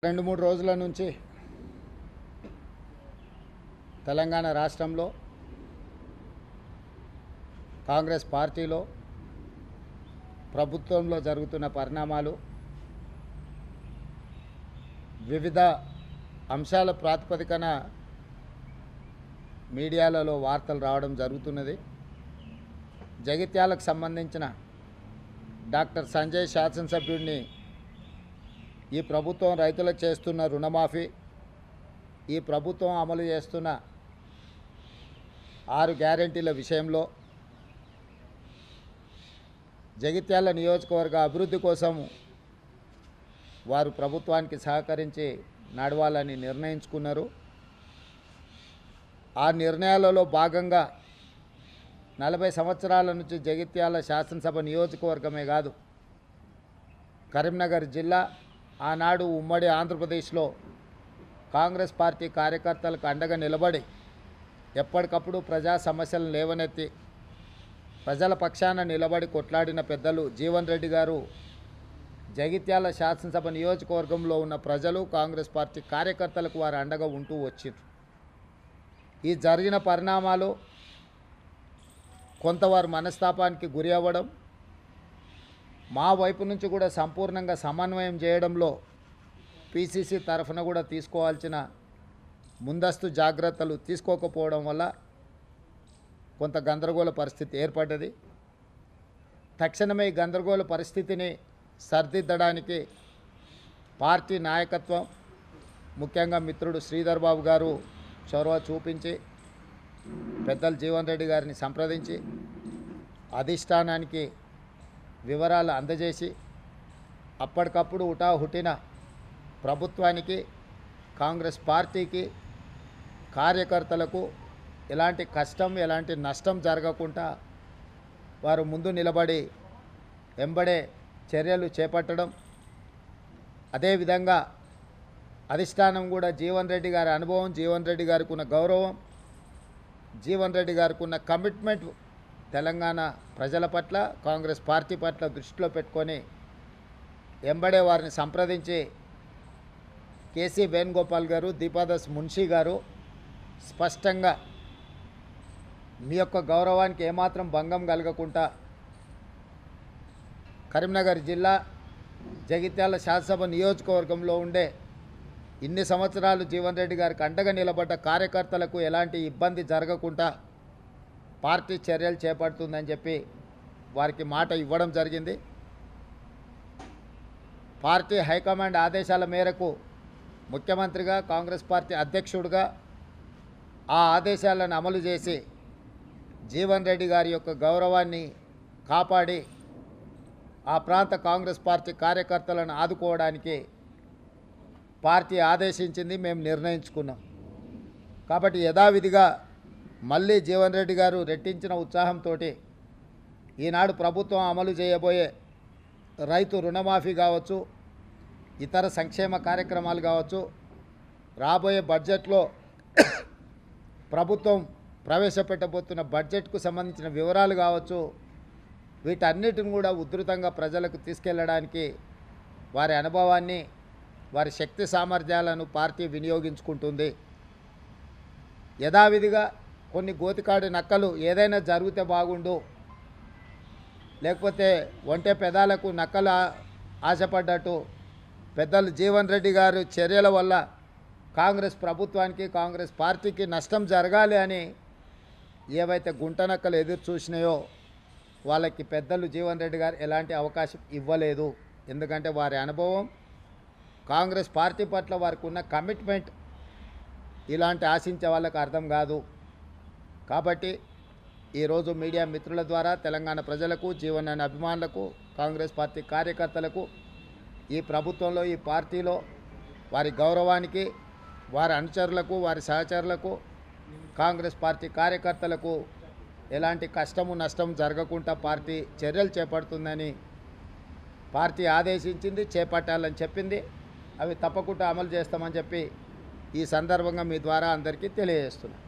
2-3 రోజుల నుంచి తెలంగాణ రాష్ట్రంలో కాంగ్రెస్ పార్టీలో ప్రభుత్వంలో జరుగుతున్న పరిణామాలు వివిధ అంశాల ప్రాతిపదికన మీడియాలలో వార్తలు రావడం జరుగుతున్నది. జగిత్యాలకు సంబంధించిన డాక్టర్ సంజయ్ శాసనసభ్యుడిని ఈ ప్రభుత్వం రైతులకు చేస్తున్న రుణమాఫీ, ఈ ప్రభుత్వం అమలు చేస్తున్న 6 గ్యారెంటీల విషయంలో జగిత్యాల నియోజకవర్గ అభివృద్ధి కోసం వారు ప్రభుత్వానికి సహకరించి నడవాలని నిర్ణయించుకున్నారు. ఆ నిర్ణయాలలో భాగంగా 40 సంవత్సరాల నుంచి జగిత్యాల శాసనసభ నియోజకవర్గమే కాదు, కరీంనగర్ జిల్లా ఆనాడు ఉమ్మడి ఆంధ్రప్రదేశ్లో కాంగ్రెస్ పార్టీ కార్యకర్తలకు అండగా నిలబడి ఎప్పటికప్పుడు ప్రజా సమస్యలను లేవనెత్తి ప్రజల పక్షాన నిలబడి కొట్లాడిన పెద్దలు జీవన్ రెడ్డి గారు జగిత్యాల శాసనసభ నియోజకవర్గంలో ఉన్న ప్రజలు కాంగ్రెస్ పార్టీ కార్యకర్తలకు వారు అండగా ఉంటూ వచ్చారు. ఈ జరిగిన పరిణామాలు కొంతవారు మనస్తాపానికి గురి అవ్వడం, మా వైపు నుంచి కూడా సంపూర్ణంగా సమన్వయం చేయడంలో పిసిసి తరఫున కూడా తీసుకోవాల్సిన ముందస్తు జాగ్రత్తలు తీసుకోకపోవడం వల్ల కొంత గందరగోళ పరిస్థితి ఏర్పడ్డది. తక్షణమే ఈ గందరగోళ పరిస్థితిని సరిదిద్దడానికి పార్టీ నాయకత్వం, ముఖ్యంగా మిత్రుడు శ్రీధర్ బాబు గారు చొరవ చూపించి పెద్దలు జీవన్ రెడ్డి గారిని సంప్రదించి అధిష్టానానికి వివరాలు అందజేసి అప్పటికప్పుడు హుటాహుటిన ప్రభుత్వానికి, కాంగ్రెస్ పార్టీకి, కార్యకర్తలకు ఎలాంటి కష్టం, ఎలాంటి నష్టం జరగకుండా వారు ముందు నిలబడి వెంబడే చర్యలు చేపట్టడం, అదేవిధంగా అధిష్టానం కూడా జీవన్ రెడ్డి గారి అనుభవం, జీవన్ రెడ్డి గారికి ఉన్న గౌరవం, జీవన్ రెడ్డి గారికి ఉన్న కమిట్మెంట్ తెలంగాణ ప్రజల పట్ల, కాంగ్రెస్ పార్టీ పట్ల దృష్టిలో పెట్టుకొని వెంబడే వారిని సంప్రదించి కేసీ వేణుగోపాల్ గారు, దీపాదాస్ మున్షీ గారు స్పష్టంగా మీ యొక్క గౌరవానికి ఏమాత్రం భంగం కలగకుండా కరీంనగర్ జిల్లా జగిత్యాల శాసనసభ నియోజకవర్గంలో ఉండే ఇన్ని సంవత్సరాలు జీవన్ రెడ్డి గారికి అండగా నిలబడ్డ కార్యకర్తలకు ఎలాంటి ఇబ్బంది జరగకుండా పార్టీ చర్యలు చేపడుతుందని చెప్పి వారికి మాట ఇవ్వడం జరిగింది. పార్టీ హైకమాండ్ ఆదేశాల మేరకు ముఖ్యమంత్రిగా, కాంగ్రెస్ పార్టీ అధ్యక్షుడిగా ఆ ఆదేశాలను అమలు చేసి జీవన్ రెడ్డి గారి యొక్క గౌరవాన్ని కాపాడి ఆ ప్రాంత కాంగ్రెస్ పార్టీ కార్యకర్తలను ఆదుకోవడానికి పార్టీ ఆదేశించింది, మేము నిర్ణయించుకున్నాం. కాబట్టి యథావిధిగా మళ్ళీ జీవన్ రెడ్డి గారు రెట్టించిన ఉత్సాహంతో ఈనాడు ప్రభుత్వం అమలు చేయబోయే రైతు రుణమాఫీ కావచ్చు, ఇతర సంక్షేమ కార్యక్రమాలు కావచ్చు, రాబోయే బడ్జెట్లో ప్రభుత్వం ప్రవేశపెట్టబోతున్న బడ్జెట్కు సంబంధించిన వివరాలు కావచ్చు, వీటన్నిటిని కూడా ఉధృతంగా ప్రజలకు తీసుకెళ్లడానికి వారి అనుభవాన్ని, వారి శక్తి సామర్థ్యాలను పార్టీ వినియోగించుకుంటుంది. యథావిధిగా కొన్ని గోతికాడి నక్కలు ఏదైనా జరిగితే బాగుండు, లేకపోతే ఒంటె పెదాలకు నక్కలు ఆశపడ్డట్టు పెద్దలు జీవన్ రెడ్డి గారు చర్యల వల్ల కాంగ్రెస్ ప్రభుత్వానికి, కాంగ్రెస్ పార్టీకి నష్టం జరగాలి అని ఏవైతే గుంట నక్కలు ఎదురు చూసినాయో వాళ్ళకి పెద్దలు జీవన్ రెడ్డి గారు ఎలాంటి అవకాశం ఇవ్వలేదు. ఎందుకంటే వారి అనుభవం, కాంగ్రెస్ పార్టీ పట్ల వారికి ఉన్న కమిట్మెంట్ ఇలాంటి ఆశించే వాళ్ళకి అర్థం కాదు. కాబట్టి ఈరోజు మీడియా మిత్రుల ద్వారా తెలంగాణ ప్రజలకు, జీవనాన్ని అభిమానులకు, కాంగ్రెస్ పార్టీ కార్యకర్తలకు, ఈ ప్రభుత్వంలో, ఈ పార్టీలో వారి గౌరవానికి, వారి అనుచరులకు, వారి సహచరులకు, కాంగ్రెస్ పార్టీ కార్యకర్తలకు ఎలాంటి కష్టము నష్టం జరగకుండా పార్టీ చర్యలు చేపడుతుందని పార్టీ ఆదేశించింది, చేపట్టాలని చెప్పింది. అవి తప్పకుండా అమలు చేస్తామని చెప్పి ఈ సందర్భంగా మీ ద్వారా అందరికీ తెలియజేస్తున్నాను.